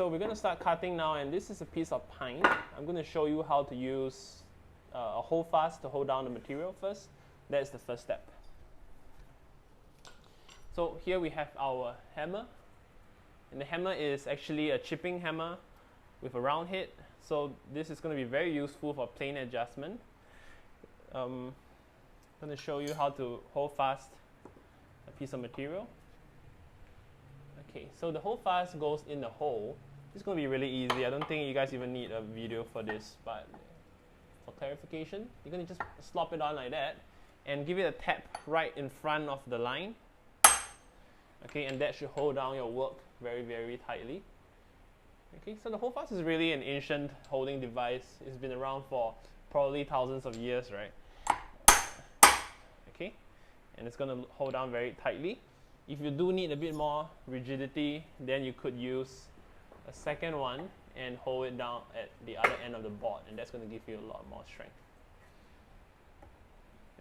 so we're going to start cutting now, and this is a piece of pine. I'm going to show you how to use a holdfast to hold down the material first. That's the first step. So here we have our hammer, and the hammer is actually a chipping hammer with a round head. So this is going to be very useful for plane adjustment. I'm going to show you how to hold fast a piece of material. Okay, so the holdfast goes in the hole. It's going to be really easy. I don't think you guys even need a video for this, but for clarification, you're going to just slop it on like that and give it a tap right in front of the line. Okay, and that should hold down your work very, very tightly. Okay, so the holdfast is really an ancient holding device. It's been around for probably thousands of years, right? Okay, and it's going to hold down very tightly. If you do need a bit more rigidity, then you could use a second one and hold it down at the other end of the board, and that's going to give you a lot more strength.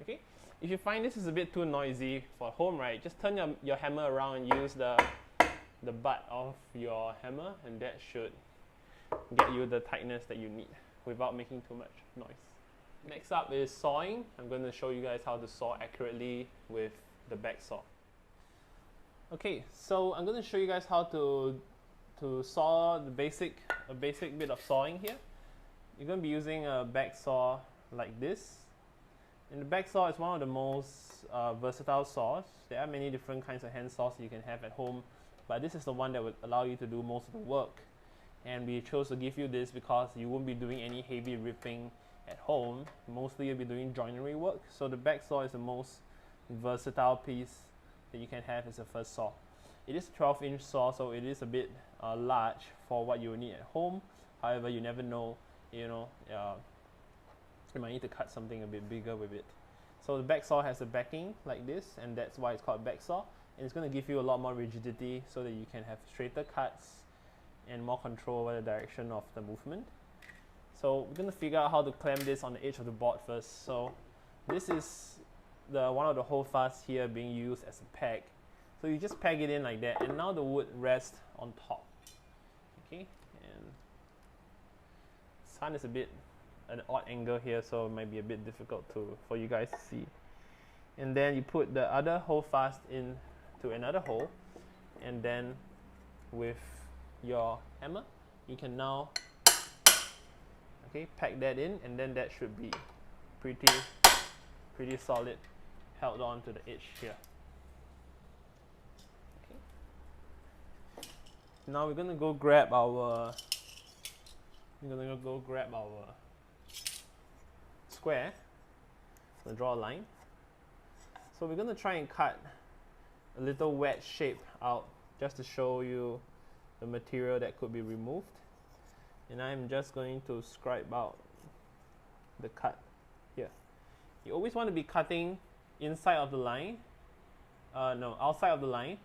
Okay, if you find this is a bit too noisy for home, right, just turn your hammer around and use the butt of your hammer, and that should get you the tightness that you need without making too much noise. Next up is sawing. I'm going to show you guys how to saw accurately with the backsaw. Okay, so I'm going to show you guys how to saw a basic bit of sawing here. You're going to be using a backsaw like this. And the backsaw is one of the most versatile saws. There are many different kinds of hand saws you can have at home, but this is the one that would allow you to do most of the work. And we chose to give you this because you won't be doing any heavy ripping at home. Mostly you'll be doing joinery work. So the backsaw is the most versatile piece that you can have as a first saw. It is a 12-inch saw, so it is a bit large for what you need at home. However, you never know, you might need to cut something a bit bigger with it. So the backsaw has a backing like this, and that's why it's called backsaw. And it's going to give you a lot more rigidity so that you can have straighter cuts and more control over the direction of the movement. So we're going to figure out how to clamp this on the edge of the board first. So this is one of the holdfasts here being used as a peg. So you just peg it in like that, and now the wood rests on top. Okay, and sun is a bit an odd angle here, so it might be a bit difficult for you guys to see. And then you put the other holdfast into another hole, and then with your hammer you can now pack that in, and then that should be pretty solid, held on to the edge here. Okay. Now we're gonna go grab our square. So draw a line. So we're gonna try and cut a little wedge shape out just to show you the material that could be removed. And I'm just going to scribe out the cut here. You always want to be cutting inside of the line, outside of the line,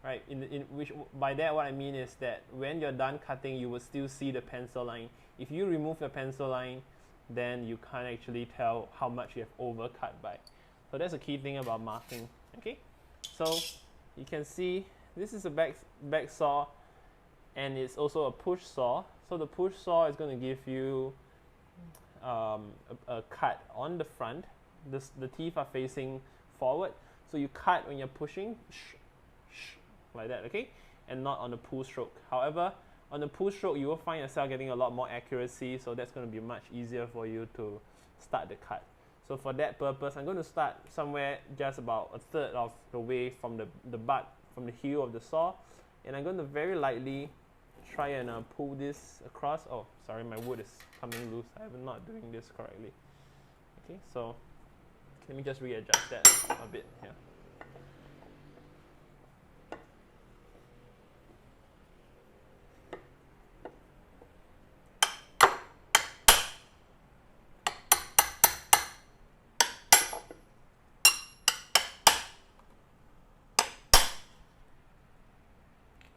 right? Which by that what I mean is that when you're done cutting, you will still see the pencil line. If you remove the pencil line, then you can't actually tell how much you have overcut by. So that's a key thing about marking. Okay, so you can see this is a back saw, and it's also a push saw. So the push saw is going to give you a cut on the front. The teeth are facing forward, so you cut when you're pushing, like that, okay, and not on the pull stroke. However, on the pull stroke, you will find yourself getting a lot more accuracy, so that's going to be much easier for you to start the cut. So for that purpose, I'm going to start somewhere just about a third of the way from the butt, from the heel of the saw, and I'm going to very lightly try and pull this across. Oh, sorry, my wood is coming loose. I'm not doing this correctly. Okay, so let me just readjust that a bit here.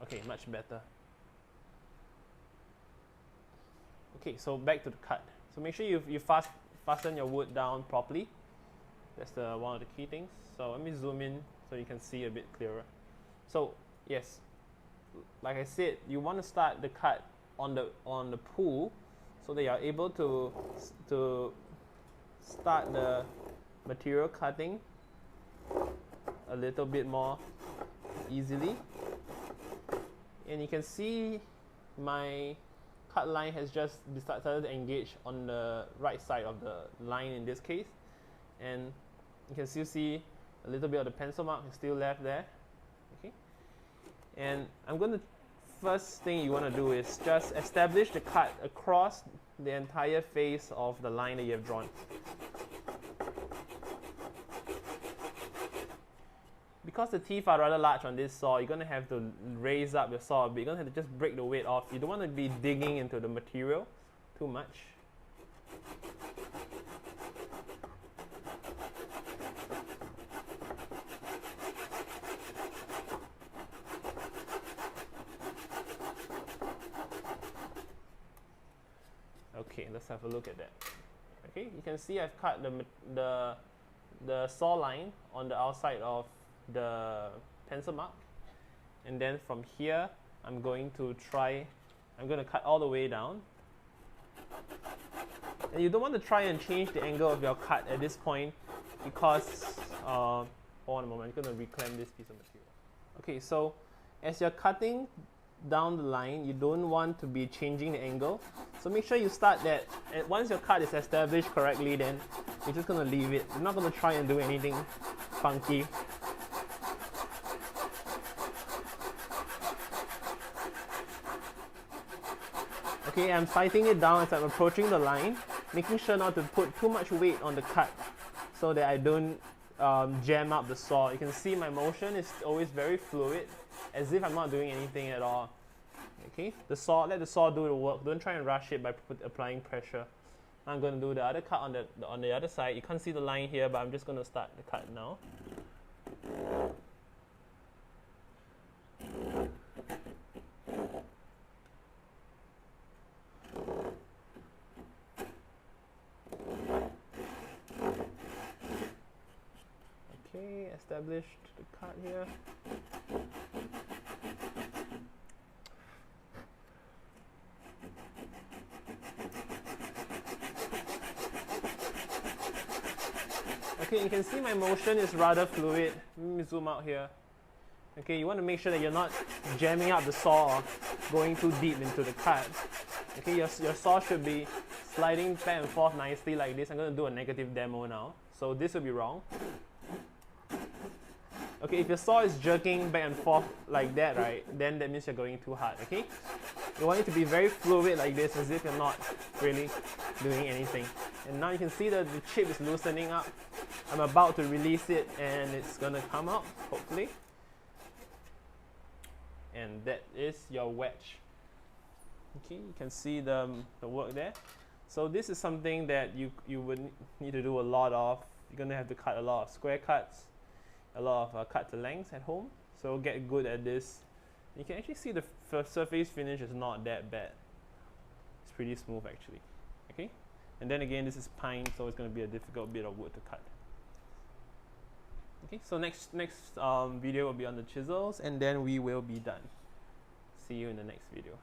Okay, much better. Okay, so back to the cut. So make sure you fasten your wood down properly. That's one of the key things. So let me zoom in so you can see a bit clearer. So yes, like I said, you want to start the cut on the pool so that you are able to start the material cutting a little bit more easily. And you can see my cut line has just started to engage on the right side of the line in this case, and you can still see a little bit of the pencil mark is still left there. Okay, and I'm going to, first thing you want to do is just establish the cut across the entire face of the line that you have drawn. Because the teeth are rather large on this saw, you're going to have to raise up your saw a bit. You're going to have to just break the weight off. You don't want to be digging into the material too much. Okay, let's have a look at that. Okay, you can see I've cut the saw line on the outside of the pencil mark, and then from here I'm going to cut all the way down. And you don't want to try and change the angle of your cut at this point because hold on a moment, I'm going to reclaim this piece of material. Okay, so as you're cutting down the line, you don't want to be changing the angle, so make sure you start that, and once your cut is established correctly, then you're just going to leave it. You're not going to try and do anything funky. Okay, I'm sighting it down as I'm approaching the line, making sure not to put too much weight on the cut so that I don't jam up the saw. You can see my motion is always very fluid, as if I'm not doing anything at all. Okay, let the saw do the work. Don't try and rush it by applying pressure. I'm going to do the other cut on the other side. You can't see the line here, but I'm just going to start the cut now. Okay, established the cut here. Okay, you can see my motion is rather fluid. Let me zoom out here. Okay, you want to make sure that you're not jamming up the saw or going too deep into the cut. Okay, your saw should be sliding back and forth nicely like this. I'm going to do a negative demo now. So this will be wrong. Okay, if your saw is jerking back and forth like that, right, then that means you're going too hard, okay? You want it to be very fluid like this, as if you're not really doing anything. And now you can see that the chip is loosening up. I'm about to release it and it's gonna come out, hopefully. And that is your wedge. Okay, you can see the work there. So this is something that you would need to do a lot of. You're gonna have to cut a lot of square cuts, a lot of cut to lengths at home. So get good at this. You can actually see the surface finish is not that bad. It's pretty smooth actually. Okay, and then again, this is pine, so it's going to be a difficult bit of wood to cut. Okay, so next video will be on the chisels, and then we will be done. See you in the next video.